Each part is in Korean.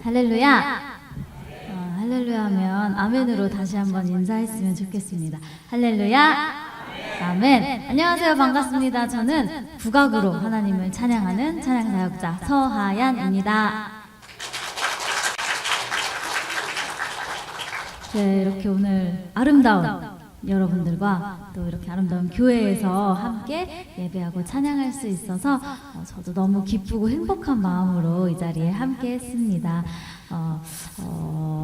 할렐루야. 할렐루야 하면 아멘으로 다시 한번 인사했으면 좋겠습니다. 할렐루야. 아멘. 안녕하세요. 반갑습니다. 저는 국악으로 하나님을 찬양하는 찬양사역자 서하얀입니다. 네, 이렇게 오늘 아름다운 여러분들과 또 이렇게 아름다운 교회에서 함께 예배하고 찬양할 수 있어서 저도 너무 기쁘고 행복한 마음으로 이 자리에 함께 했습니다.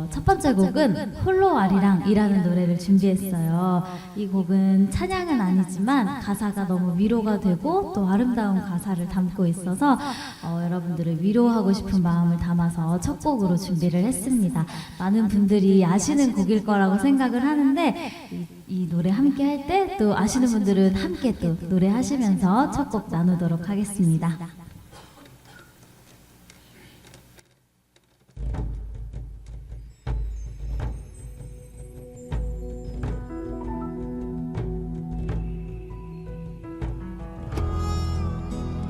첫 번째 곡은 홀로 아리랑이라는 노래를 준비했어요. 이 곡은 찬양은 아니지만 가사가 너무 위로가 되고 또 아름다운 가사를 담고 있어서 여러분들을 위로하고 싶은 마음을 담아서 첫 곡으로 준비를 했습니다. 많은 분들이 아시는 곡일 거라고 생각을 하는데 이 노래 함께 할 때 또 아시는 분들은 함께 또 노래하시면서 첫 곡 나누도록 하겠습니다.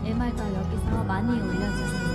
MR도 여기서 많이 올려주세요.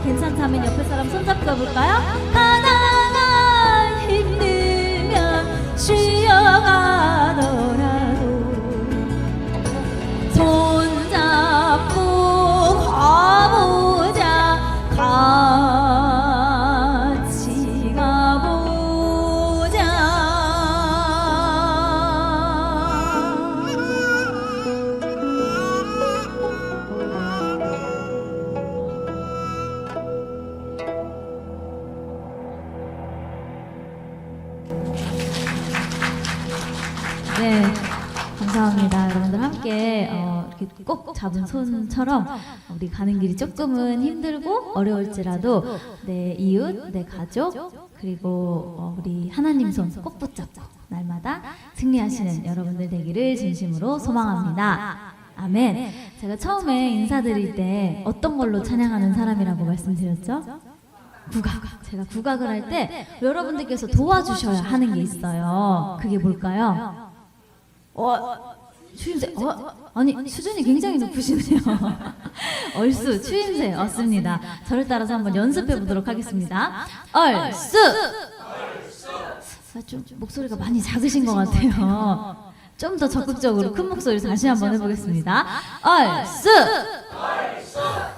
괜찮다면 옆에 사람 손잡고 가볼까요? 하다가 힘들면 쉬어가더라도 손잡고 가보자. 같이 가보자. 네, 감사합니다. 여러분들 함께 이렇게 꼭 잡은 손처럼 우리 가는 길이 조금은 힘들고 어려울지라도 내 이웃, 내 가족, 그리고 우리 하나님 손 꼭 붙잡고 날마다 승리하시는 여러분들 되기를 진심으로 소망합니다. 아멘. 제가 처음에 인사드릴 때 어떤 걸로 찬양하는 사람이라고 말씀드렸죠? 국악. 제가 국악을 할 때 여러분들께서 도와주셔야 하는 게 있어요. 그게 뭘까요? 추임새. 아니 수준이 굉장히 높으시네요. 얼쑤 추임새 왔습니다. 저를 따라서 한번 연습해 보도록 하겠습니다. 얼쑤. 좀 목소리가 많이 작으신 것 같아요. 좀 더 적극적으로 큰 목소리 다시 한번 해보겠습니다. 얼쑤.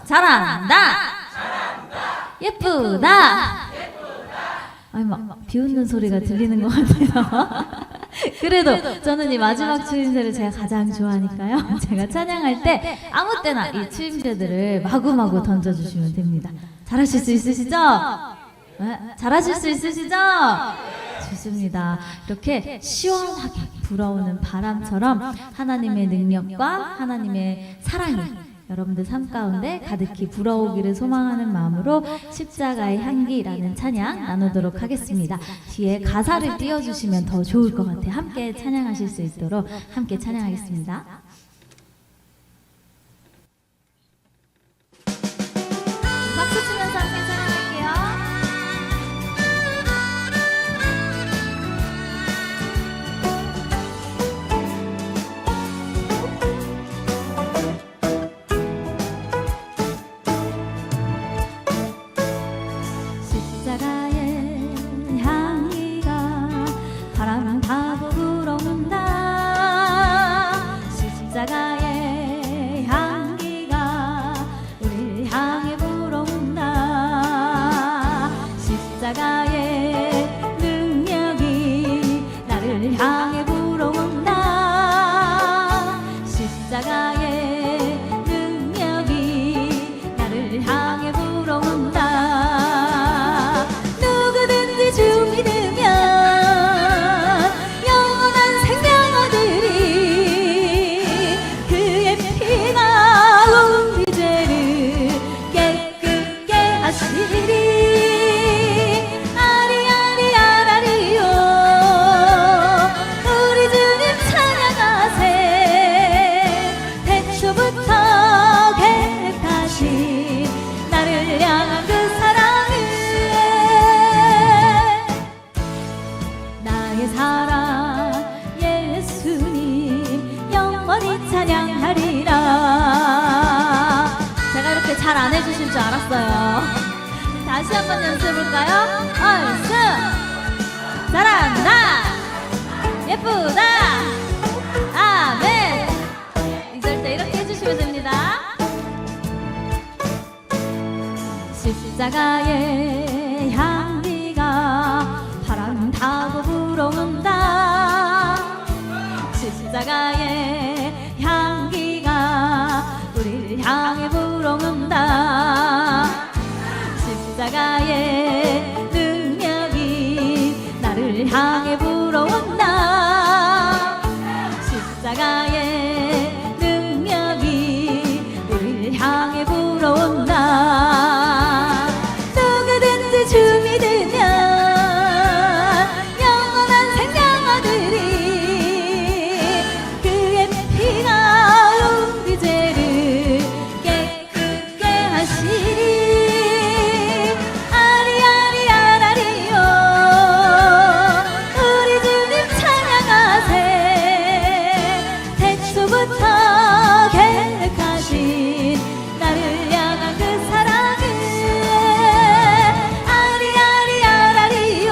잘한다. 예쁘다. 아니 막 비웃는 소리가 들리는 것 같아요. 그래도 저는 이 마지막 추임새를 제가 가장 좋아하니까요. 제가 찬양할 때 아무 때나 이 추임새들을 마구마구 던져주시면 됩니다. 잘하실 수 있으시죠? 네? 잘하실 수 있으시죠? 좋습니다. 이렇게 시원하게 불어오는 바람처럼 하나님의 능력과 하나님의 사랑이 여러분들 삶 가운데 가득히 불어오기를 소망하는 마음으로 십자가의 향기라는 찬양 나누도록 하겠습니다. 뒤에 가사를 띄워주시면 더 좋을 것 같아요. 함께 찬양하실 수 있도록 함께 찬양하겠습니다. 박수 치면서 함께 찬양할게요. 십자가의 향기가 우리를 향해 불어온다. 십자가의 능력이 나를 향해 불어온다. 십자가의 능력이 나를 향해 불어온다. 누구든지 주 믿으면 영원한 생명 잘 안 해주실 줄 알았어요. 다시 한번 연습해볼까요? 얼쑤. 잘한다. 예쁘다. 아멘. 이럴 때 이렇게 해주시면 됩니다. 십자가의 향기가 바람 타고 불어온다. 십자가의 향기가 우리를 향해 불어온다. 십자가의 능력이 나를 향해 불어온다. 십자가의 능력이 우리를 향해 불어온다. 누구든지 주 믿으면 영원한 생명 얻으리. 그의 피가 우리 죄를 깨끗게 하시리. 아리아리아라리요. 우리 주님 찬양하세. 태초부터 계획하신 나를 향한 그 사랑을. 아리아리아라리요.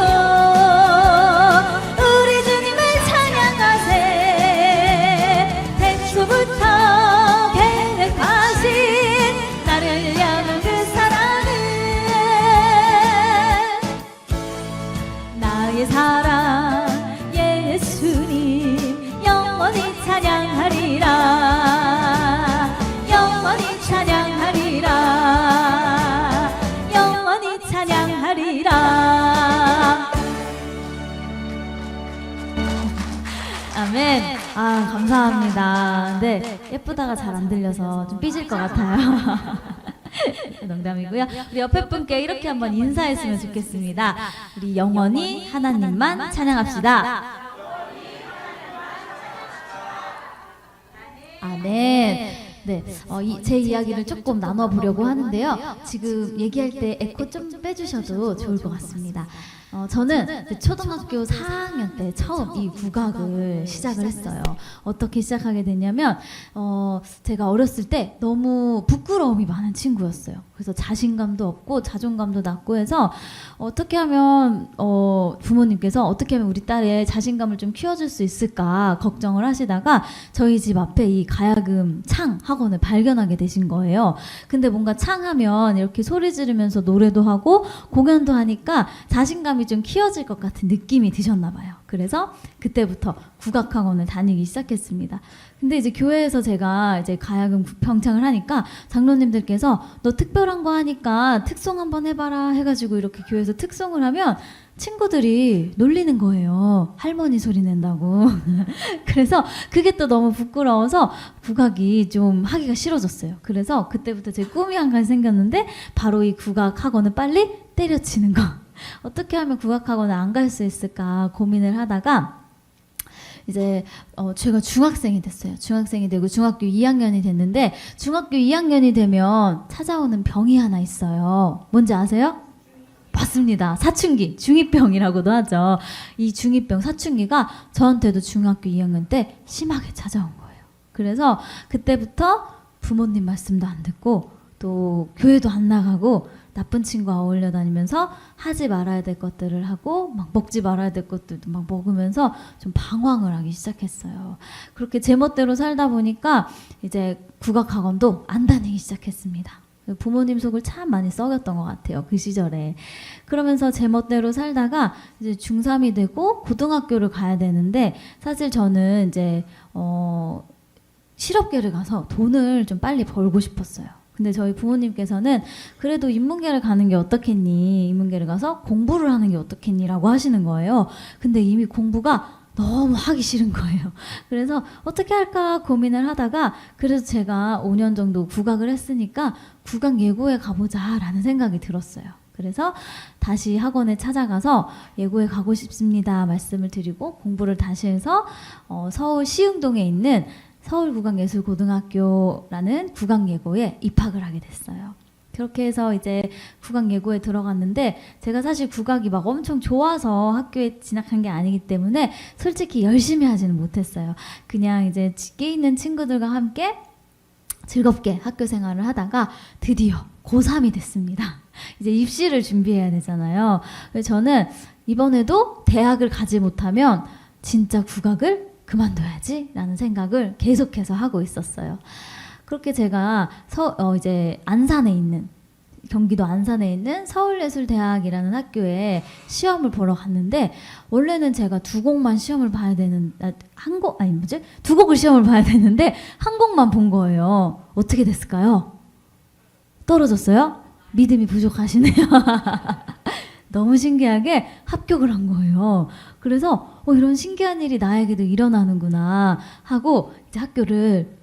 우리 주님을 찬양하세. 태초부터 계획하신 나를 향한 그 사랑을. 나의 사랑 예수님 영원히 찬양하리라. 영원히 찬양하리라. 영원히 찬양하리라. 아멘. 아 감사합니다. 네 예쁘다가 잘 안 들려서 좀 삐질 것 같아요. 농담이고요. 우리 옆에 분께 이렇게 한번 인사했으면 좋겠습니다. 우리 영원히 하나님만 찬양합시다. 아멘. 네, 제 이야기를 조금 나눠보려고 하는데요. 지금 얘기할 때 에코 좀 빼주셔도 좋을 것 같습니다. 저는 이제 초등학교 4학년 때 처음 이 국악을 시작을 했어요. 어떻게 시작하게 됐냐면 제가 어렸을 때 너무 부끄러움이 많은 친구였어요. 그래서 자신감도 없고 자존감도 낮고 해서 어떻게 하면 부모님께서 어떻게 하면 우리 딸의 자신감을 좀 키워줄 수 있을까 걱정을 하시다가 저희 집 앞에 이 가야금 창 학원을 발견하게 되신 거예요. 근데 뭔가 창 하면 이렇게 소리 지르면서 노래도 하고 공연도 하니까 자신감이 좀 키워질 것 같은 느낌이 드셨나 봐요. 그래서 그때부터 국악학원을 다니기 시작했습니다. 근데 이제 교회에서 제가 이제 가야금 평창을 하니까 장로님들께서 너 특별한 거 하니까 특송 한번 해봐라 해가지고 이렇게 교회에서 특송을 하면 친구들이 놀리는 거예요. 할머니 소리 낸다고. 그래서 그게 또 너무 부끄러워서 국악이 좀 하기가 싫어졌어요. 그래서 그때부터 제 꿈이 한 가지 생겼는데 바로 이 국악 학원을 빨리 때려치는 거. 어떻게 하면 국악 학원을 안 갈 수 있을까 고민을 하다가 이제 제가 중학생이 됐어요. 중학생이 되고 중학교 2학년이 됐는데 중학교 2학년이 되면 찾아오는 병이 하나 있어요. 뭔지 아세요? 맞습니다. 사춘기, 중2병이라고도 하죠. 이 중2병, 사춘기가 저한테도 중학교 2학년 때 심하게 찾아온 거예요. 그래서 그때부터 부모님 말씀도 안 듣고 또 교회도 안 나가고 나쁜 친구와 어울려 다니면서 하지 말아야 될 것들을 하고 막 먹지 말아야 될 것들도 막 먹으면서 좀 방황을 하기 시작했어요. 그렇게 제멋대로 살다 보니까 이제 국악학원도 안 다니기 시작했습니다. 부모님 속을 참 많이 썩였던 것 같아요. 그 시절에. 그러면서 제멋대로 살다가 이제 중3이 되고 고등학교를 가야 되는데 사실 저는 이제 실업계를 가서 돈을 좀 빨리 벌고 싶었어요. 근데 저희 부모님께서는 그래도 인문계를 가는 게 어떻겠니? 인문계를 가서 공부를 하는 게 어떻겠니? 라고 하시는 거예요. 근데 이미 공부가 너무 하기 싫은 거예요. 그래서 어떻게 할까 고민을 하다가 그래서 제가 5년 정도 국악을 했으니까 국악 예고에 가보자 라는 생각이 들었어요. 그래서 다시 학원에 찾아가서 예고에 가고 싶습니다 말씀을 드리고 공부를 다시 해서 서울 시흥동에 있는 서울국악예술고등학교라는 국악예고에 입학을 하게 됐어요. 그렇게 해서 이제 국악예고에 들어갔는데 제가 사실 국악이 막 엄청 좋아서 학교에 진학한 게 아니기 때문에 솔직히 열심히 하지는 못했어요. 그냥 이제 집에 있는 친구들과 함께 즐겁게 학교 생활을 하다가 드디어 고3이 됐습니다. 이제 입시를 준비해야 되잖아요. 그래서 저는 이번에도 대학을 가지 못하면 진짜 국악을 그만둬야지 라는 생각을 계속해서 하고 있었어요. 그렇게 제가 이제 안산에 있는 경기도 안산에 있는 서울예술대학이라는 학교에 시험을 보러 갔는데 원래는 제가 두 곡을 시험을 봐야 되는데 한 곡만 본 거예요. 어떻게 됐을까요? 떨어졌어요? 믿음이 부족하시네요. 너무 신기하게 합격을 한 거예요. 그래서 이런 신기한 일이 나에게도 일어나는구나 하고 이제 학교를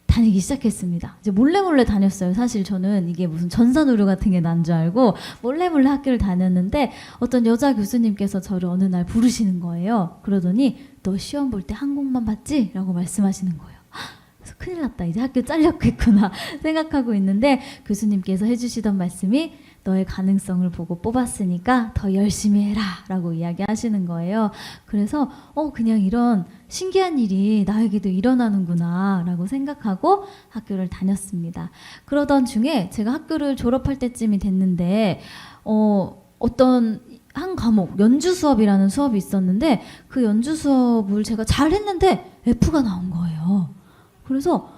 다니기 시작했습니다. 이제 몰래 다녔어요. 사실 저는 이게 무슨 전산후류 같은 게 난 줄 알고 몰래 학교를 다녔는데 어떤 여자 교수님께서 저를 어느 날 부르시는 거예요. 그러더니 너 시험 볼 때 한 곡만 봤지? 라고 말씀하시는 거예요. 그래서 큰일 났다. 이제 학교 잘렸겠구나 생각하고 있는데 교수님께서 해주시던 말씀이 너의 가능성을 보고 뽑았으니까 더 열심히 해라 라고 이야기하시는 거예요. 그래서 그냥 이런 신기한 일이 나에게도 일어나는구나 라고 생각하고 학교를 다녔습니다. 그러던 중에 제가 학교를 졸업할 때쯤이 됐는데 어떤 한 과목 연주 수업이라는 수업이 있었는데 그 연주 수업을 제가 잘 했는데 F가 나온 거예요. 그래서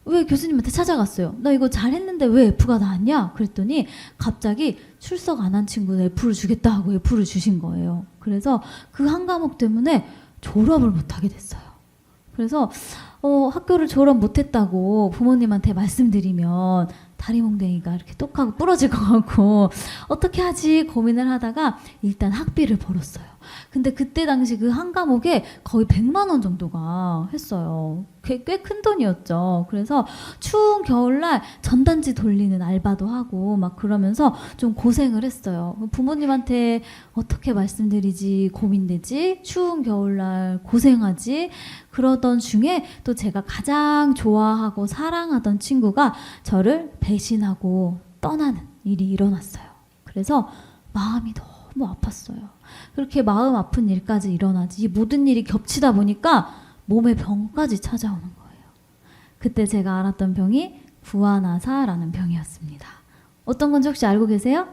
왜 교수님한테 찾아갔어요. 나 이거 잘했는데 왜 F가 나왔냐? 그랬더니 갑자기 출석 안 한 친구는 F를 주겠다 하고 F를 주신 거예요. 그래서 그 한 과목 때문에 졸업을 못하게 됐어요. 그래서 학교를 졸업 못했다고 부모님한테 말씀드리면 다리몽댕이가 이렇게 똑하고 부러질 것 같고 어떻게 하지 고민을 하다가 일단 학비를 벌었어요. 근데 그때 당시 그 한 과목에 거의 100만 원 정도가 했어요. 꽤 큰 돈이었죠. 그래서 추운 겨울날 전단지 돌리는 알바도 하고 막 그러면서 좀 고생을 했어요. 부모님한테 어떻게 말씀드리지 고민되지, 추운 겨울날 고생하지, 그러던 중에 또 제가 가장 좋아하고 사랑하던 친구가 저를 배신하고 떠나는 일이 일어났어요. 그래서 마음이 너무 아팠어요. 그렇게 마음 아픈 일까지 일어나지, 이 모든 일이 겹치다 보니까 몸에 병까지 찾아오는 거예요. 그때 제가 알았던 병이 구아나사라는 병이었습니다. 어떤 건지 혹시 알고 계세요?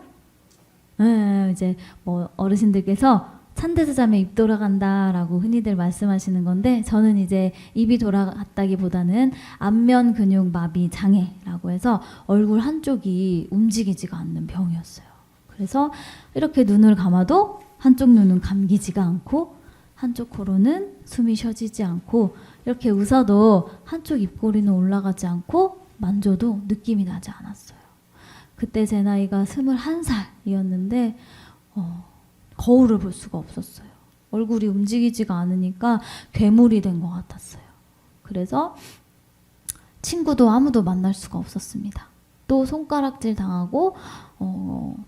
이제 뭐 어르신들께서 찬데서 자면 입 돌아간다라고 흔히들 말씀하시는 건데, 저는 이제 입이 돌아갔다기보다는 안면 근육 마비 장애라고 해서 얼굴 한쪽이 움직이지가 않는 병이었어요. 그래서 이렇게 눈을 감아도 한쪽 눈은 감기지가 않고 한쪽 코로는 숨이 쉬어지지 않고, 이렇게 웃어도 한쪽 입꼬리는 올라가지 않고 만져도 느낌이 나지 않았어요. 그때 제 나이가 21살이었는데 거울을 볼 수가 없었어요. 얼굴이 움직이지가 않으니까 괴물이 된 것 같았어요. 그래서 친구도 아무도 만날 수가 없었습니다. 또 손가락질 당하고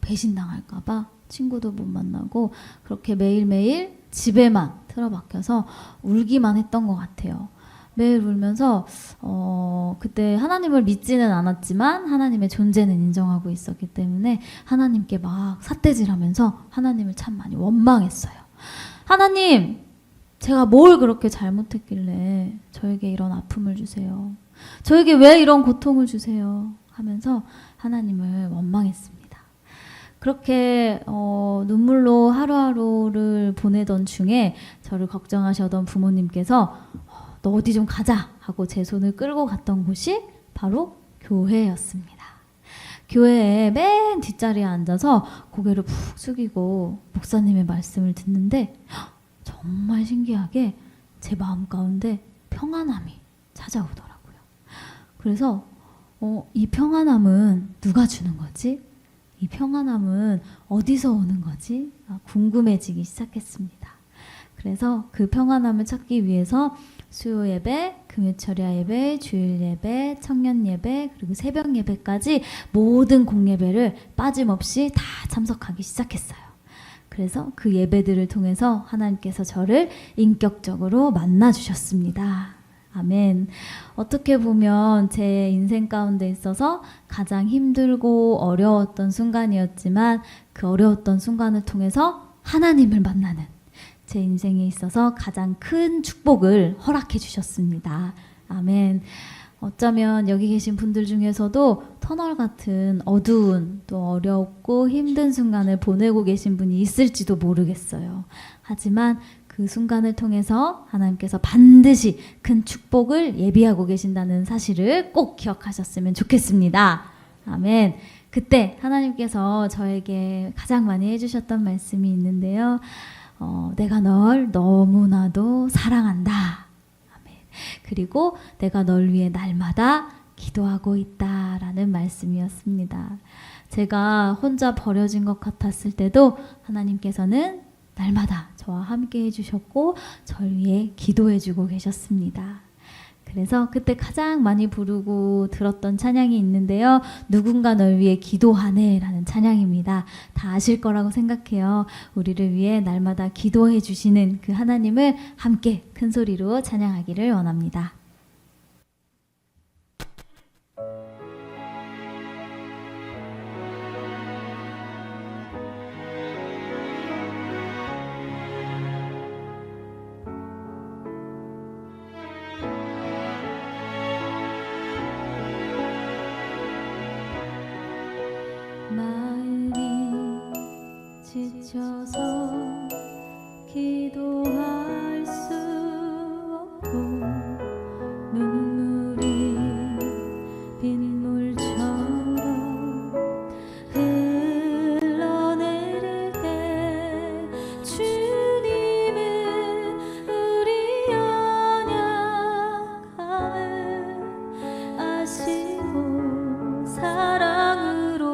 배신당할까봐 친구도 못 만나고, 그렇게 매일매일 집에만 틀어박혀서 울기만 했던 것 같아요. 매일 울면서 그때 하나님을 믿지는 않았지만 하나님의 존재는 인정하고 있었기 때문에 하나님께 막 삿대질하면서 하나님을 참 많이 원망했어요. 하나님, 제가 뭘 그렇게 잘못했길래 저에게 이런 아픔을 주세요. 저에게 왜 이런 고통을 주세요. 하면서 하나님을 원망했습니다. 그렇게 눈물로 하루하루를 보내던 중에 저를 걱정하셨던 부모님께서 너 어디 좀 가자 하고 제 손을 끌고 갔던 곳이 바로 교회였습니다. 교회에 맨 뒷자리에 앉아서 고개를 푹 숙이고 목사님의 말씀을 듣는데 정말 신기하게 제 마음 가운데 평안함이 찾아오더라고요. 그래서 이 평안함은 누가 주는 거지? 이 평안함은 어디서 오는 거지? 궁금해지기 시작했습니다. 그래서 그 평안함을 찾기 위해서 수요 예배, 금요철야 예배, 주일 예배, 청년 예배, 그리고 새벽 예배까지 모든 공예배를 빠짐없이 다 참석하기 시작했어요. 그래서 그 예배들을 통해서 하나님께서 저를 인격적으로 만나주셨습니다. 아멘. 어떻게 보면 제 인생 가운데 있어서 가장 힘들고 어려웠던 순간이었지만, 그 어려웠던 순간을 통해서 하나님을 만나는 제 인생에 있어서 가장 큰 축복을 허락해 주셨습니다. 아멘. 어쩌면 여기 계신 분들 중에서도 터널 같은 어두운 또 어렵고 힘든 순간을 보내고 계신 분이 있을지도 모르겠어요. 하지만 그 순간을 통해서 하나님께서 반드시 큰 축복을 예비하고 계신다는 사실을 꼭 기억하셨으면 좋겠습니다. 아멘. 그때 하나님께서 저에게 가장 많이 해주셨던 말씀이 있는데요. 내가 널 너무나도 사랑한다. 아멘. 그리고 내가 널 위해 날마다 기도하고 있다라는 말씀이었습니다. 제가 혼자 버려진 것 같았을 때도 하나님께서는 날마다 저와 함께 해주셨고 절 위해 기도해주고 계셨습니다. 그래서 그때 가장 많이 부르고 들었던 찬양이 있는데요. 누군가 널 위해 기도하네 라는 찬양입니다. 다 아실 거라고 생각해요. 우리를 위해 날마다 기도해 주시는 그 하나님을 함께 큰 소리로 찬양하기를 원합니다. 지쳐서 기도할 수 없고 눈물이 빗물처럼 흘러내릴 때 주님은 우리 연약함을 아시고 사랑으로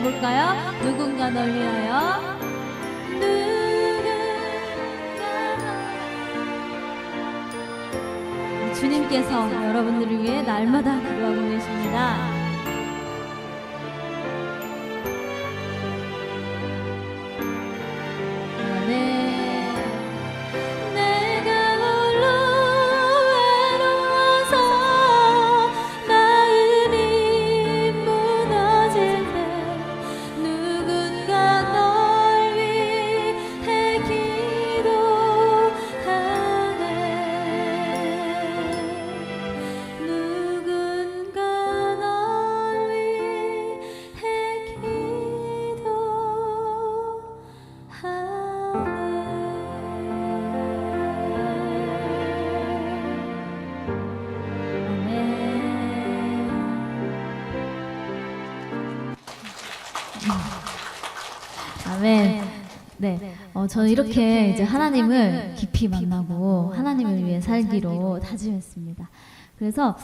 해볼까요? 누군가 널 위하여. 누군가 주님께서 여러분들을 위해 날마다 기도하고 계십니다. 아멘. 네, 저는 이렇게 이제 하나님을 깊이 만나고 하나님을 위해 살기로 다짐했습니다. 그래서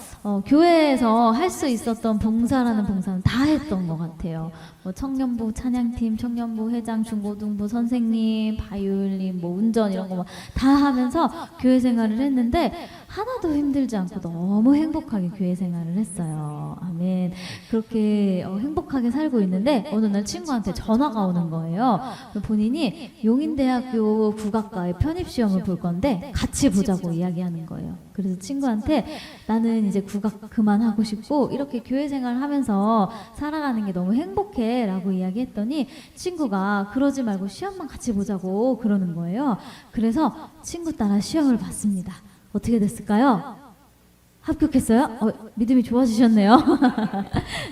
교회에서 할 수 있었던 봉사라는 봉사는 다 했던 것 같아요. 뭐 청년부 찬양팀, 청년부 회장, 중고등부 선생님, 바이올린, 뭐 운전 이런 거 다 하면서 교회 생활을 했는데 하나도 힘들지 않고 너무 행복하게 교회 생활을 했어요. 아멘. 그렇게 행복하게 살고 있는데 어느 날 친구한테 전화가 오는 거예요. 본인이 용인대학교 국악과에 편입시험을 볼 건데 같이 보자고 이야기하는 거예요. 그래서 친구한테 나는 이제 국악 그만하고 싶고 이렇게 교회 생활 하면서 살아가는 게 너무 행복해 라고 이야기했더니 친구가 그러지 말고 시험만 같이 보자고 그러는 거예요. 그래서 친구 따라 시험을 봤습니다. 어떻게 됐을까요? 합격했어요? 믿음이 좋아지셨네요.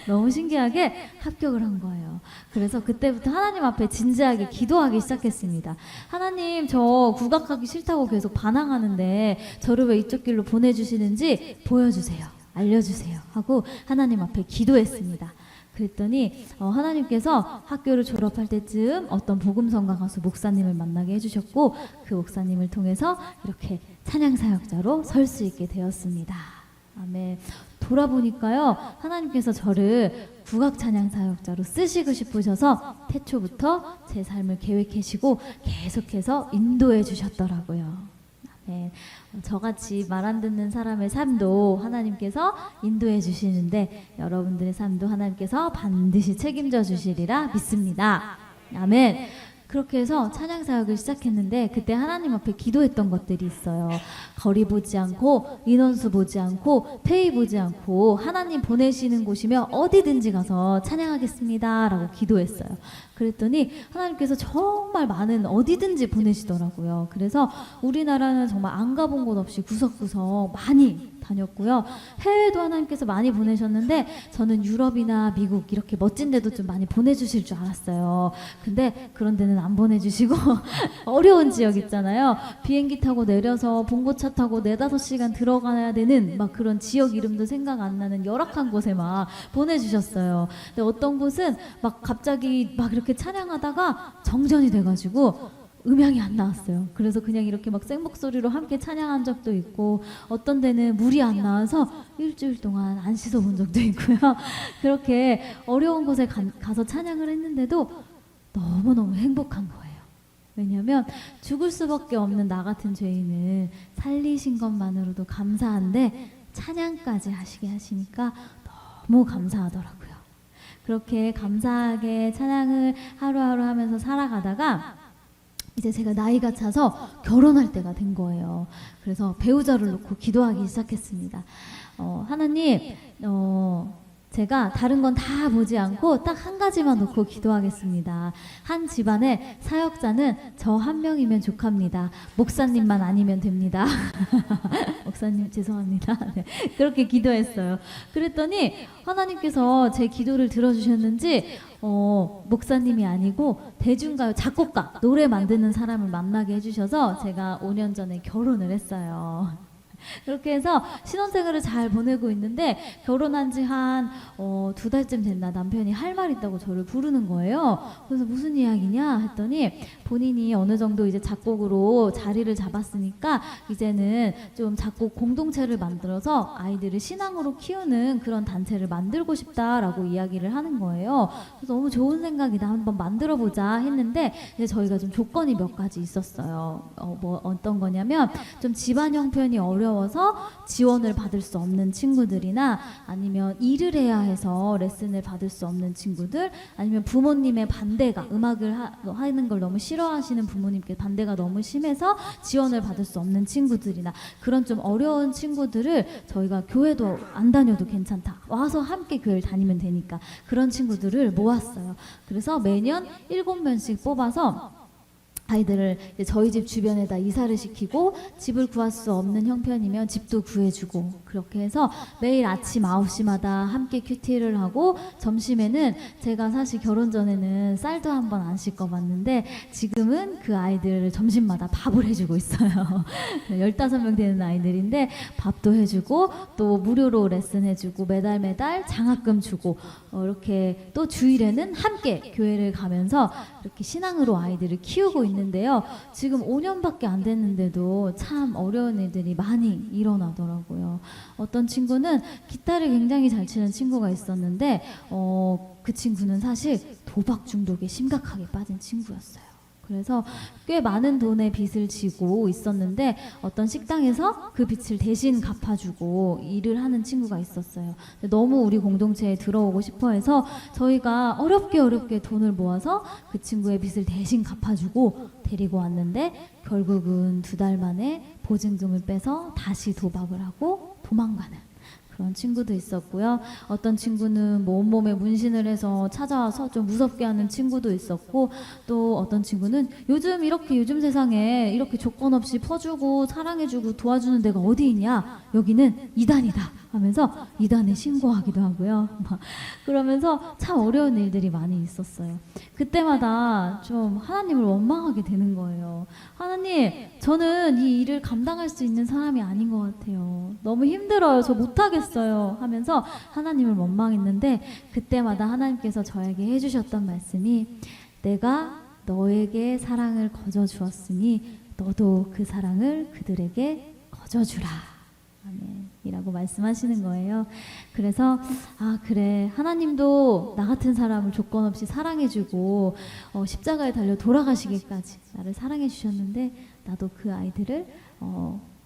너무 신기하게 합격을 한 거예요. 그래서 그때부터 하나님 앞에 진지하게 기도하기 시작했습니다. 하나님, 저 국악하기 싫다고 계속 반항하는데 저를 왜 이쪽 길로 보내주시는지 보여주세요. 알려주세요. 하고 하나님 앞에 기도했습니다. 그랬더니 하나님께서 학교를 졸업할 때쯤 어떤 복음성가 가수 목사님을 만나게 해주셨고 그 목사님을 통해서 이렇게 찬양사역자로 설 수 있게 되었습니다. 아멘. 돌아보니까요 하나님께서 저를 국악 찬양사역자로 쓰시고 싶으셔서 태초부터 제 삶을 계획하시고 계속해서 인도해 주셨더라고요. 네, 저같이 말 안 듣는 사람의 삶도 하나님께서 인도해 주시는데 여러분들의 삶도 하나님께서 반드시 책임져 주시리라 믿습니다. 아멘. 그렇게 해서 찬양사역을 시작했는데 그때 하나님 앞에 기도했던 것들이 있어요. 거리 보지 않고 인원수 보지 않고 페이 보지 않고 하나님 보내시는 곳이면 어디든지 가서 찬양하겠습니다 라고 기도했어요. 그랬더니 하나님께서 정말 많은 어디든지 보내시더라고요. 그래서 우리나라는 정말 안 가본 곳 없이 구석구석 많이 다녔고요. 해외도 하나님께서 많이 보내셨는데 저는 유럽이나 미국 이렇게 멋진 데도 좀 많이 보내주실 줄 알았어요. 근데 그런 데는 안 보내주시고 어려운 지역 있잖아요. 비행기 타고 내려서 봉고차 타고 4-5시간 들어가야 되는 막 그런 지역 이름도 생각 안 나는 열악한 곳에 막 보내주셨어요. 근데 어떤 곳은 막 갑자기 막 이렇게 찬양하다가 정전이 돼가지고 음향이 안 나왔어요. 그래서 그냥 이렇게 막 생목소리로 함께 찬양한 적도 있고 어떤 데는 물이 안 나와서 일주일 동안 안 씻어본 적도 있고요. 그렇게 어려운 곳에 가서 찬양을 했는데도 너무너무 행복한 거예요. 왜냐하면 죽을 수밖에 없는 나 같은 죄인을 살리신 것만으로도 감사한데 찬양까지 하시게 하시니까 너무 감사하더라고요. 그렇게 감사하게 찬양을 하루하루 하면서 살아가다가 이제 제가 나이가 차서 결혼할 때가 된 거예요. 그래서 배우자를 놓고 기도하기 시작했습니다. 하나님, 제가 다른 건 다 보지 않고 딱 한 가지만 놓고 기도하겠습니다. 한 집안의 사역자는 저 한 명이면 족합니다. 목사님만 아니면 됩니다. 목사님 죄송합니다. 네, 그렇게 기도했어요. 그랬더니 하나님께서 제 기도를 들어주셨는지 목사님이 아니고 대중가요 작곡가 노래 만드는 사람을 만나게 해주셔서 제가 5년 전에 결혼을 했어요. 그렇게 해서 신혼생활을 잘 보내고 있는데 결혼한 지 한 2달쯤 됐나 남편이 할 말 있다고 저를 부르는 거예요. 그래서 무슨 이야기냐 했더니 본인이 어느 정도 이제 작곡으로 자리를 잡았으니까 이제는 좀 작곡 공동체를 만들어서 아이들을 신앙으로 키우는 그런 단체를 만들고 싶다라고 이야기를 하는 거예요. 그래서 너무 좋은 생각이다. 한번 만들어 보자 했는데 이제 저희가 좀 조건이 몇 가지 있었어요. 어떤 거냐면 좀 집안 형편이 어려워서 지원을 받을 수 없는 친구들이나 아니면 일을 해야 해서 레슨을 받을 수 없는 친구들, 아니면 부모님의 반대가 음악을 하는 걸 너무 싫어하시는 부모님께 반대가 너무 심해서 지원을 받을 수 없는 친구들이나 그런 좀 어려운 친구들을 저희가 교회도 안 다녀도 괜찮다. 와서 함께 교회를 다니면 되니까 그런 친구들을 모았어요. 그래서 매년 7명씩 뽑아서 아이들을 이제 저희 집 주변에다 이사를 시키고 집을 구할 수 없는 형편이면 집도 구해주고 그렇게 해서 매일 아침 9시마다 함께 큐티를 하고 점심에는 제가 사실 결혼 전에는 쌀도 한 번 안 씻어봤는데 지금은 그 아이들을 점심마다 밥을 해주고 있어요. 15명 되는 아이들인데 밥도 해주고 또 무료로 레슨 해주고 매달 장학금 주고 이렇게 또 주일에는 함께 교회를 가면서 이렇게 신앙으로 아이들을 키우고 있는데요. 지금 5년밖에 안 됐는데도 참 어려운 일들이 많이 일어나더라고요. 어떤 친구는 기타를 굉장히 잘 치는 친구가 있었는데 그 친구는 사실 도박 중독에 심각하게 빠진 친구였어요. 그래서 꽤 많은 돈의 빚을 지고 있었는데 어떤 식당에서 그 빚을 대신 갚아주고 일을 하는 친구가 있었어요. 너무 우리 공동체에 들어오고 싶어 해서 저희가 어렵게 돈을 모아서 그 친구의 빚을 대신 갚아주고 데리고 왔는데 결국은 2달 만에 보증금을 빼서 다시 도박을 하고 도망가는 그런 친구도 있었고요. 어떤 친구는 뭐 온몸에 문신을 해서 찾아와서 좀 무섭게 하는 친구도 있었고 또 어떤 친구는 요즘 세상에 이렇게 조건 없이 퍼주고 사랑해주고 도와주는 데가 어디 있냐, 여기는 이단이다 하면서 이단에 신고하기도 하고요. 그러면서 참 어려운 일들이 많이 있었어요. 그때마다 좀 하나님을 원망하게 되는 거예요. 하나님, 저는 이 일을 감당할 수 있는 사람이 아닌 것 같아요. 너무 힘들어요. 저 못하겠어요 하면서 하나님을 원망했는데 그때마다 하나님께서 저에게 해주셨던 말씀이 내가 너에게 사랑을 거저 주었으니 너도 그 사랑을 그들에게 거저 주라. 아멘이라고 말씀하시는 거예요. 그래서 그래, 하나님도 나 같은 사람을 조건 없이 사랑해주고 십자가에 달려 돌아가시기까지 나를 사랑해 주셨는데 나도 그 아이들을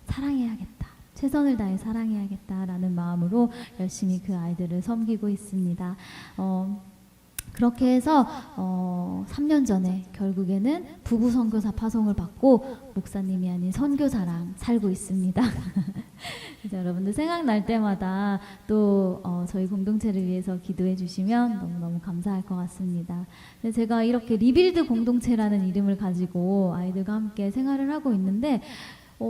사랑해야겠다. 최선을 다해 사랑해야겠다라는 마음으로 열심히 그 아이들을 섬기고 있습니다. 그렇게 해서 3년 전에 결국에는 부부 선교사 파송을 받고 목사님이 아닌 선교사랑 살고 있습니다. 그래서 여러분들 생각날 때마다 또 저희 공동체를 위해서 기도해 주시면 너무너무 감사할 것 같습니다. 제가 이렇게 리빌드 공동체라는 이름을 가지고 아이들과 함께 생활을 하고 있는데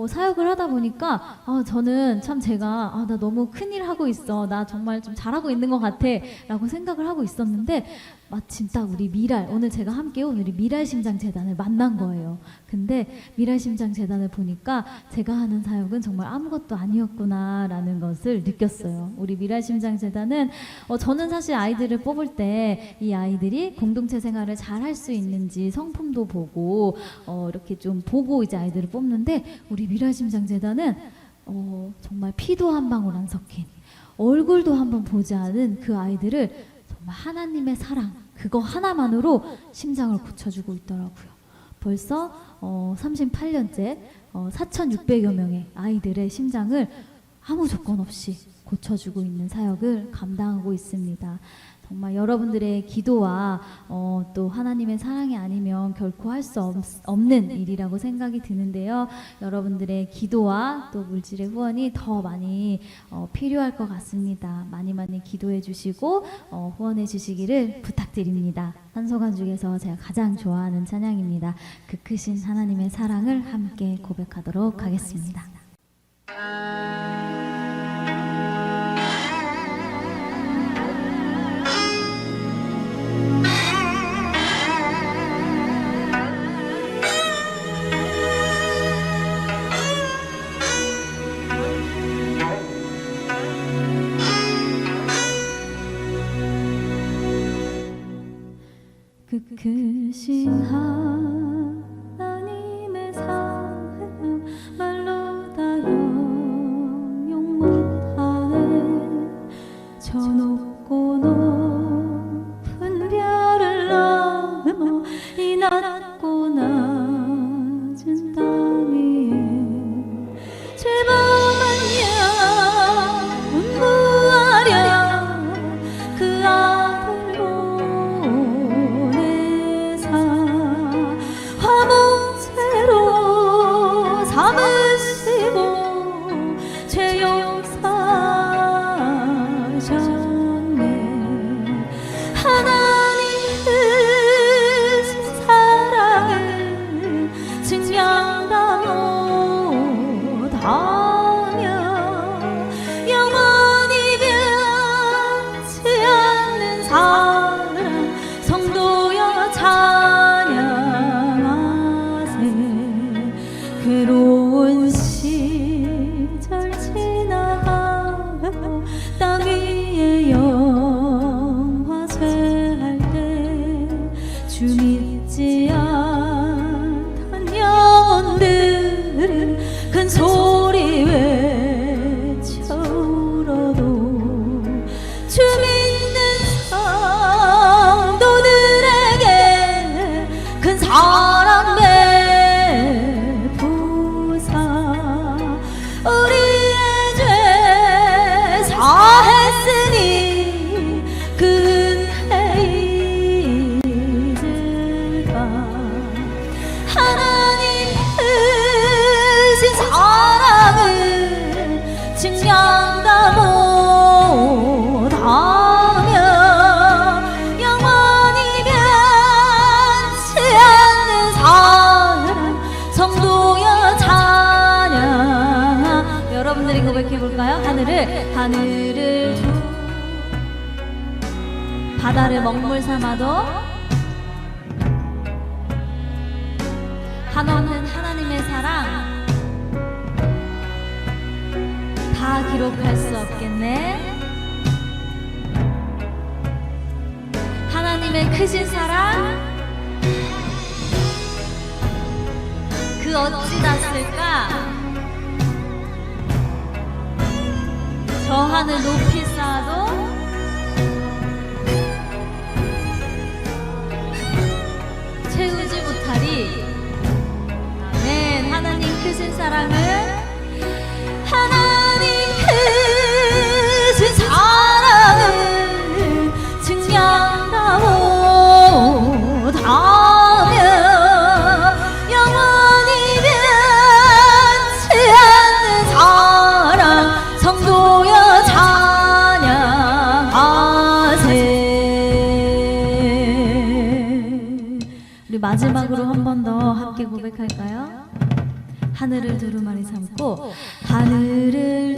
사역을 하다 보니까 저는 참 제가 나 너무 큰일 하고 있어, 나 정말 좀 잘하고 있는 것 같아 라고 생각을 하고 있었는데 마침 딱 우리 오늘 제가 함께 온 우리 미랄심장재단을 만난 거예요. 근데 미랄심장재단을 보니까 제가 하는 사역은 정말 아무것도 아니었구나 라는 것을 느꼈어요. 우리 미랄심장재단은 저는 사실 아이들을 뽑을 때 이 아이들이 공동체 생활을 잘 할 수 있는지 성품도 보고 이렇게 좀 보고 이제 아이들을 뽑는데 우리 미랄심장재단은 정말 피도 한 방울 안 섞인 얼굴도 한번 보지 않은 그 아이들을 정말 하나님의 사랑 그거 하나만으로 심장을 고쳐주고 있더라고요. 벌써 38년째 4,600여 명의 아이들의 심장을 아무 조건 없이 고쳐주고 있는 사역을 감당하고 있습니다. 정말 여러분들의 기도와 또 하나님의 사랑이 아니면 결코 할 수 없는 일이라고 생각이 드는데요. 여러분들의 기도와 또 물질의 후원이 더 많이 필요할 것 같습니다. 많이 기도해 주시고 후원해 주시기를 부탁드립니다. 한소간 중에서 제가 가장 좋아하는 찬양입니다. 그 크신 하나님의 사랑을 함께 고백하도록 하겠습니다. 그 크신 하나님의 사랑 말로 다 형용 못하네. 저 높고 높은 별을 넘어 이 낮고 낮은 땅 위에 죄범한 양 무하랴 그 아들 보내사 화목제로 삼으시고 죄 용서하셨네. 하나님 크신 사랑을 증명다 못하며 영원히 변치 않는 사랑 성도여 찬양하세. 괴로운 시절 지나가고 땅 위에 영화쇠할 때 주 믿지 않던 영혼들은 큰 소리 외쳐 울어도 주 믿는 성도들에게 큰 사랑 베푸사 우리의 죄 사했으니 그 은혜 잊을까. 하나님 크신 사랑을 증명다 못하며 영원히 변치 않는 사랑 성도여 찬양하. 여러분들이 고백해볼까요? 하늘을 바다를 먹물 삼아도 한없는 하나님의 사랑 다 기록할 수 없겠네. 하나님의 크신 사랑 그 어찌 닿을까. 저 하늘 높이 쌓아도 채우지 못하리. 아멘. 하나님 크신 사랑을 하나님 크신 사랑을 증명다 못하며 영원히 변치 않는 사랑 성도여 찬양하세. 우리 마지막으로 한 번 더 함께 고백할까요? 하늘을 두루마리 삼고 하늘을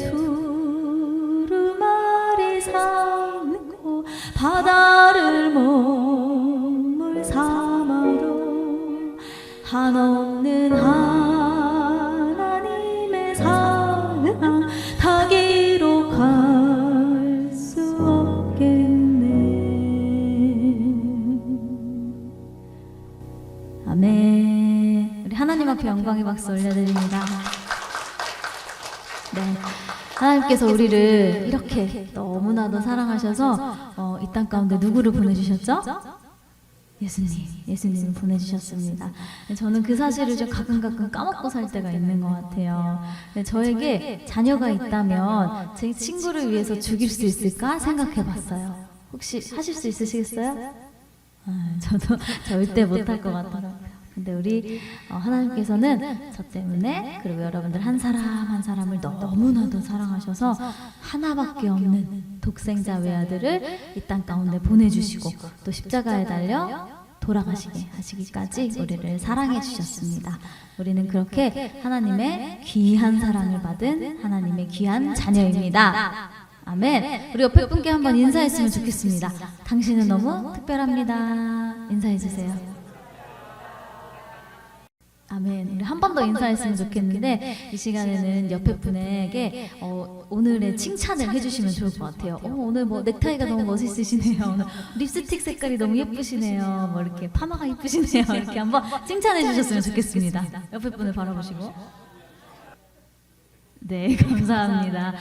두루마리 삼고 바다를 먹물 삼아도 한없는 하나님의 사랑 다 기록할 수 없겠네. 아멘. 우리 하나님 앞에 영광의 박수 올려드립니다. 네, 하나님께서 우리를 이렇게 너무나도 사랑하셔서 이 땅 가운데 누구를 보내주셨죠? 예수님을 보내주셨습니다. 저는 그 사실을 좀 가끔 까먹고 살 때가 있는 것 같아요. 저에게 자녀가 있다면 제 친구를 위해서 죽일 수 있을까 생각해봤어요. 혹시 하실 수 있으시겠어요? 저도 절대 못할 것 같아요. 근데 우리 하나님께서는 저 때문에 그리고 여러분들 한 사람 한 사람을 너무나도 사랑하셔서 하나밖에 없는 독생자 외아들을 이 땅 가운데 보내주시고 또 십자가에 달려 돌아가시게 하시기까지 우리를 사랑해 주셨습니다. 우리는 그렇게 하나님의 귀한 사랑을 받은 하나님의 귀한 자녀입니다. 아멘. 우리 옆에 분께 한번 인사했으면 좋겠습니다. 당신은 너무 특별합니다. 인사해 주세요. 아멘. 우리 한 번 더 인사했으면 좋겠는데 이 시간에는 옆에 분에게 오늘의 칭찬을 해주시면 좋을 것 같아요. 오늘 뭐 넥타이가 너무 멋있으시네요. 오늘 립스틱 색깔이 너무 예쁘시네요. 뭐 이렇게 파마가 예쁘시네요. 이렇게 한번 칭찬해 주셨으면 좋겠습니다. 옆에 분을 바라보시고. 네, 감사합니다.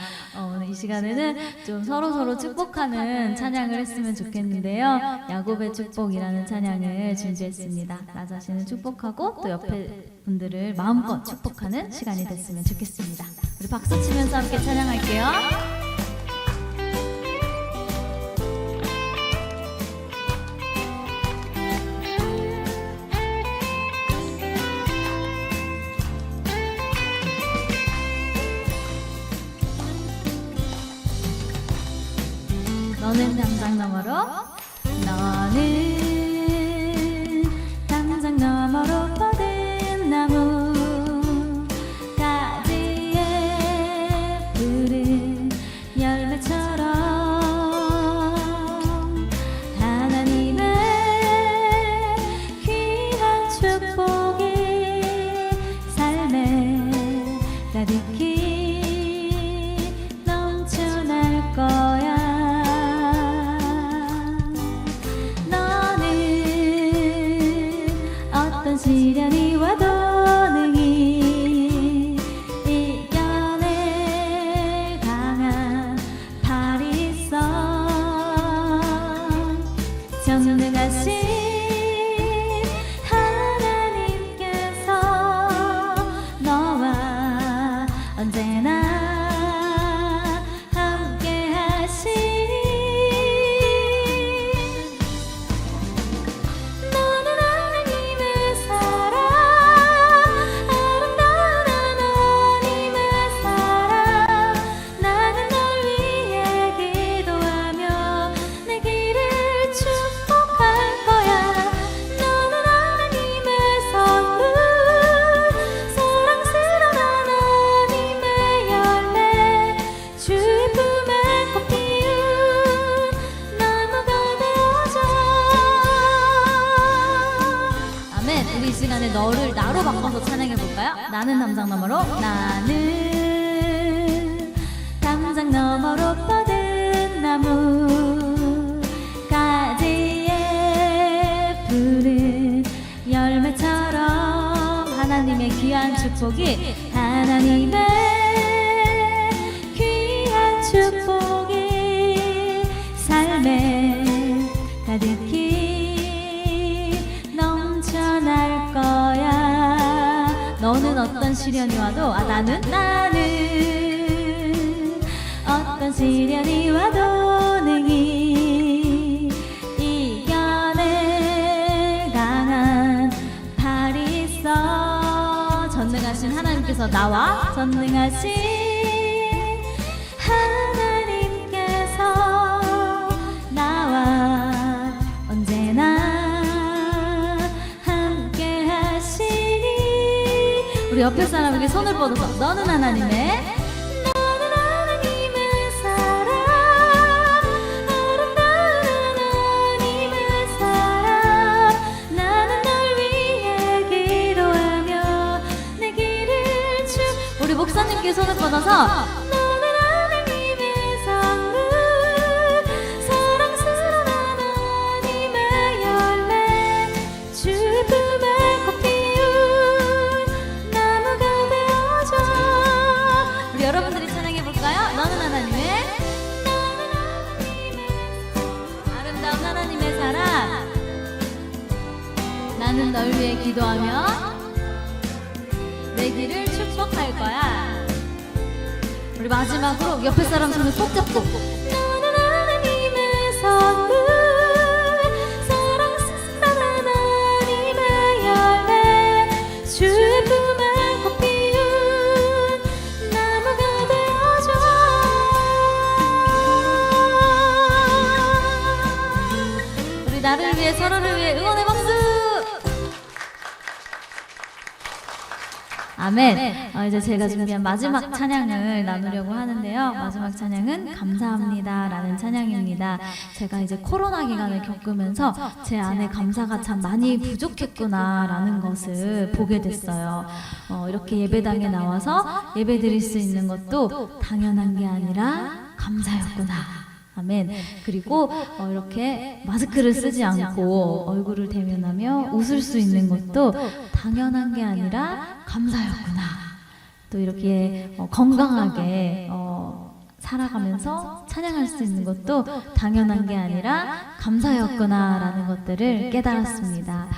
오늘 이 시간에는 좀 서로 축복하는 찬양을 했으면 좋겠는데요. 야곱의 축복이라는 찬양을 준비했습니다. 나 자신을 축복하고 또 옆에 분들을 마음껏 축복하는 시간이 됐으면 좋겠습니다. 우리 박수 치면서 함께 찬양할게요. 너는 담장 너머로 너는 담장 너머로 뻗은 나무 가지에 푸른 열매처럼 하나님의 귀한 축복이 삶에 가득히 넘쳐날 거야. 시련이 와도 능히 이겨낼 강한 팔이 있어. 전능하신 하나님께서 너와 언제나 함께 하시니 우리 이 시간에 너를 나로 바꿔서 찬양해볼까요? 나는 담장 너머로 나는 담장 너머로 뻗은 나무 가지에 푸른 열매처럼 하나님의 귀한 축복이 하나님의 귀한 축복이 삶에 가득히 넘쳐날 거야. 너는 어떤 시련이 와도 나는 어떤 시련이 와도 능히 이겨낼 강한 팔이 있어. 전능하신 하나님께서 나와 전능하신 하나님께서 나와 언제나 우리 옆에 사람에게 손을 뻗어서 너는 하나님의 사랑 아름다운 하나님의 사랑 나는 널 위해 기도하며 내 길을 우리 목사님께 손을 뻗어서 너는 하나님의 선물 사랑스러운 하나님의 열매 주의 품에 꽃 피운 여러분들이 찬양해볼까요? 너는 하나님의 아름다운 하나님의 사랑 나는 널 위해 기도하며 내 길을 축복할 거야. 우리 마지막으로 옆에 사람 손을 꼭 잡고 너는 하나님의 선물 사랑스러운 하나님의 열매 주의 품에 꽃 피운 나를 위해 서로를 위해 응원의 박수. 아멘. 이제 제가 준비한 마지막 찬양을 나누려고 하는데요. 마지막 찬양은 감사합니다라는 찬양입니다. 제가 이제 코로나 기간을 겪으면서 제 안에 감사가 참 많이 부족했구나라는 것을 보게 됐어요. 이렇게 예배당에 나와서 예배 드릴 수 있는 것도 당연한 게 아니라 감사였구나. 아멘. 그리고 이렇게 마스크를 쓰지 않고 얼굴을 대면하며 웃을 수 있는 것도 당연한 게 아니라 감사였구나. 또 이렇게 건강하게 살아가면서 찬양할 수 있는 것도 당연한 게 아니라 감사였구나라는 것들을 깨달았습니다.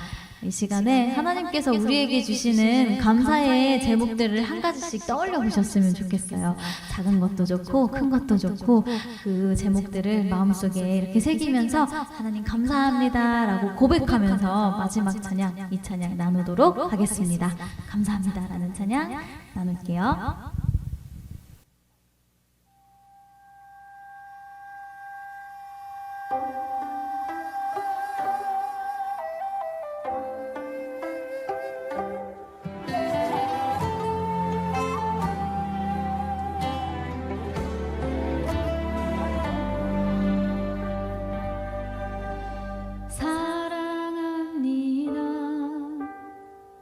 이 시간에 하나님께서 우리에게 주시는 감사의 제목들을 한 가지씩 떠올려 보셨으면 좋겠어요. 작은 것도 좋고 큰 것도 좋고 그 제목들을 마음속에 이렇게 새기면서 하나님 감사합니다 라고 고백하면서 마지막 찬양, 이 찬양 나누도록 하겠습니다. 감사합니다 라는 찬양 나눌게요.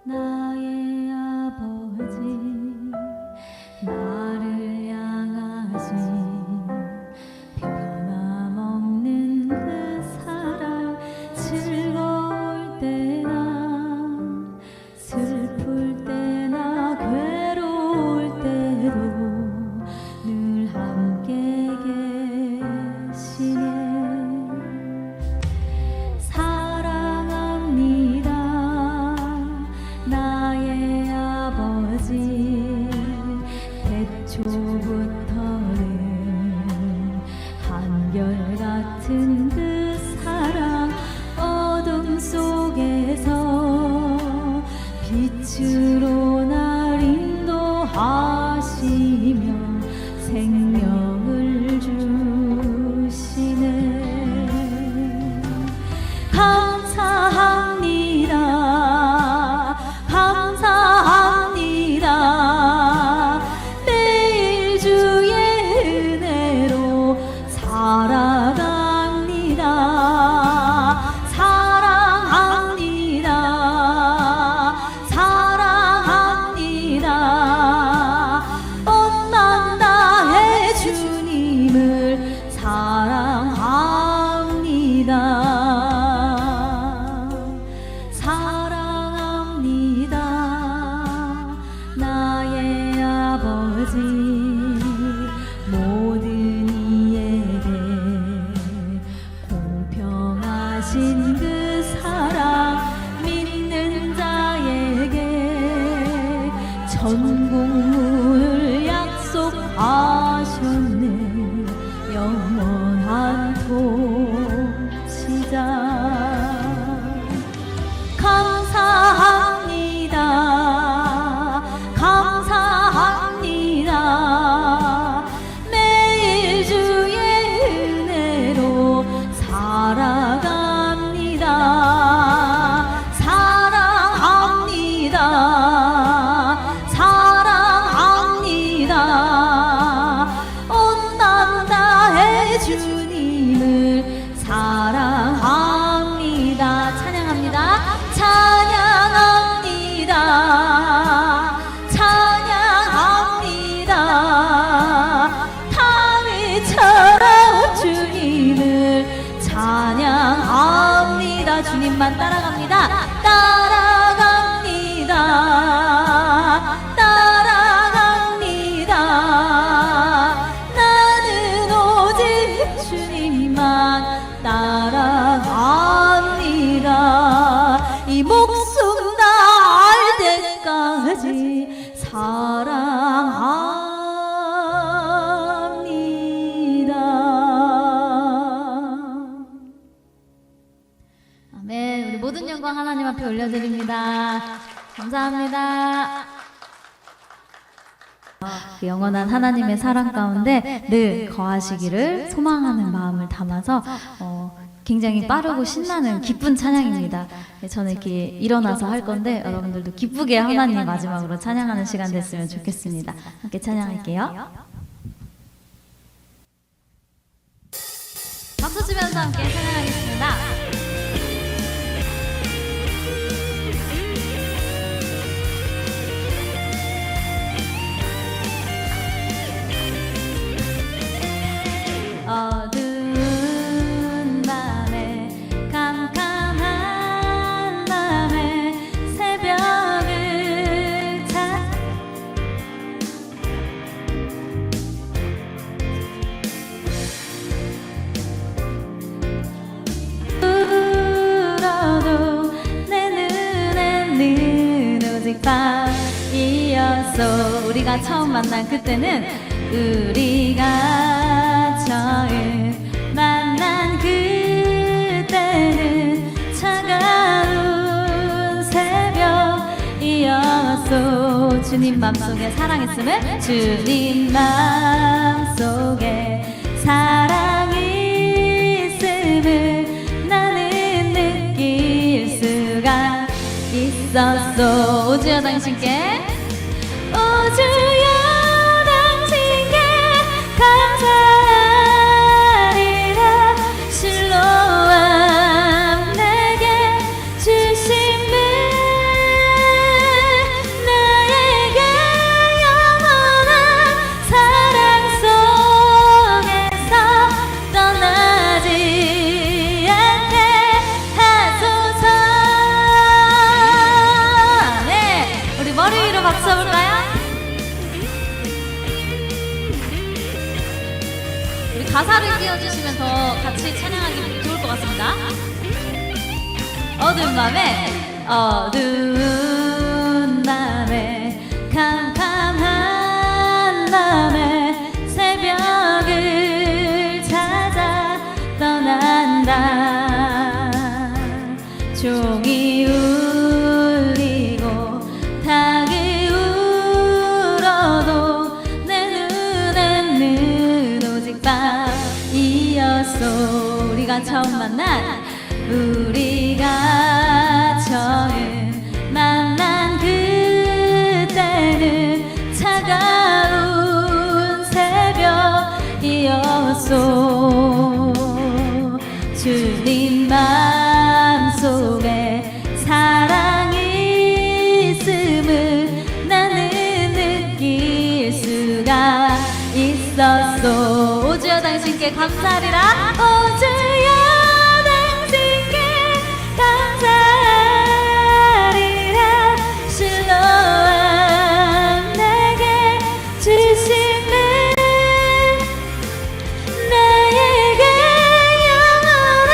나의 아버지 나를 향하신 변함없는 그 사랑 즐거울 때나 슬플 때나 괴로울 때도 늘 함께 계시네. 나의 아버지 태초부터는 한결같은 그 사랑 어둠 속에서 빛으로 날 인도하시며 생명을 주시네. 감사합니다. 감사합니다. 매일 주의 은혜로 살아갑니다. 사랑합니다. 사랑합니다. 온 맘 다해 주님을 사랑합니다. 사랑합니다. 나의 아버지 모든 이에게 공평하신 그 사랑 믿는 자에게 천국문을 약속하셨네. 영원한 통치자. 감사합니다. 감사합니다. 매일 주의 은혜로 살아갑니다. 사랑합니다. 사랑합니다. 온 맘 다해 주님을 사랑합니다. 찬양합니다. 찬양합니다. 찬양합니다. 다윗처럼 주님을 찬양합니다. 주님만 따라갑니다. 따라갑니다. 따라갑니다. 나는 오직 주님만 따라갑니다. 이 목숨 다할 때까지 사랑합니다. 아멘. 우리 모든 영광 하나님 앞에 올려드립니다. 감사합니다. 그 영원한 하나님의 사랑 가운데 늘 거하시기를 소망하는 마음을 담아서 굉장히 빠르고 신나는 기쁜 찬양입니다. 네, 저는 이렇게 일어나서 할 건데 여러분들도 기쁘게 하나님 마지막으로 찬양하는 시간 됐으면 좋겠습니다. 함께 찬양할게요. 박수 치면서 함께 찬양하겠습니다. 어두운 밤에 캄캄한 밤에 새벽을 찾아 울어도 내 눈에는 오직 밤이었어. 우리가 처음 만난 그때는 우리가 처음 만난 그때는 차가운 새벽이었어. 주님 맘속에 사랑했음을 주님 맘속에 사랑이 있음을 나는 느낄 수가 있었어. 오주여 당신께 오주여 감사하리라. 실로암 내게 주신 분 나에게 영원한 사랑 속에서 떠나지 않게 하소서. 네, 우리 머리 위로 박수 볼까요? 가사를 띄워주시면 더 같이 찬양하기 좋을 것 같습니다. 어두운 밤에 캄캄한 밤에 새벽을 찾아 떠난다. 종이 울리고 닭이 울어도 내 눈에는 오직 밤이었어. 우리가 처음 만난 그때는 차가운 새벽이었어. 주님 맘속에 사랑이 있음을 나는 느낄 수가 있었어. 오주여 당신께 감사하리라. 오주여 당신께 감사하리라. 실로암 내게 주신 분 나에게 영원한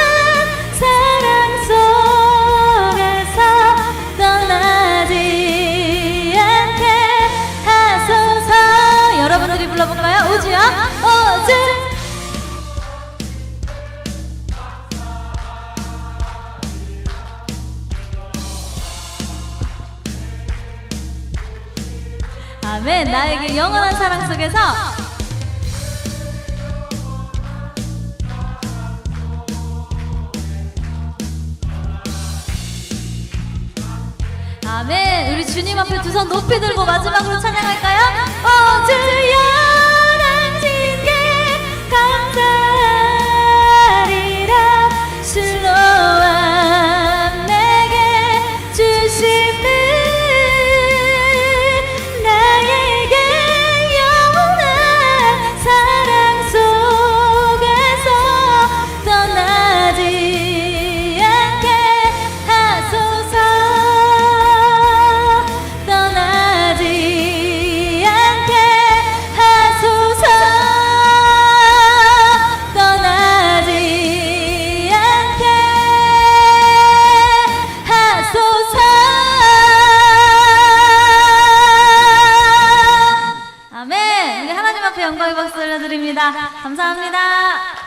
사랑 속에서 떠나지 않게 하소서. 여러분들이 불러볼까요? 오주여 오주. 아멘. 나에게 영원한 사랑 속에서 아멘. 우리 주님 앞에 두 손 높이 들고 마지막으로 찬양할까요? 주여 당신께 감사하리라. 실로암 내게 주신 분 나에게 영원한 사랑 속에서 떠나지 않게 하소서. 떠나지 않게 하소서. 떠나지 않게 하소서. 아멘. 우리 하나님 앞에 영광의 박수 올려드립니다. 감사합니다.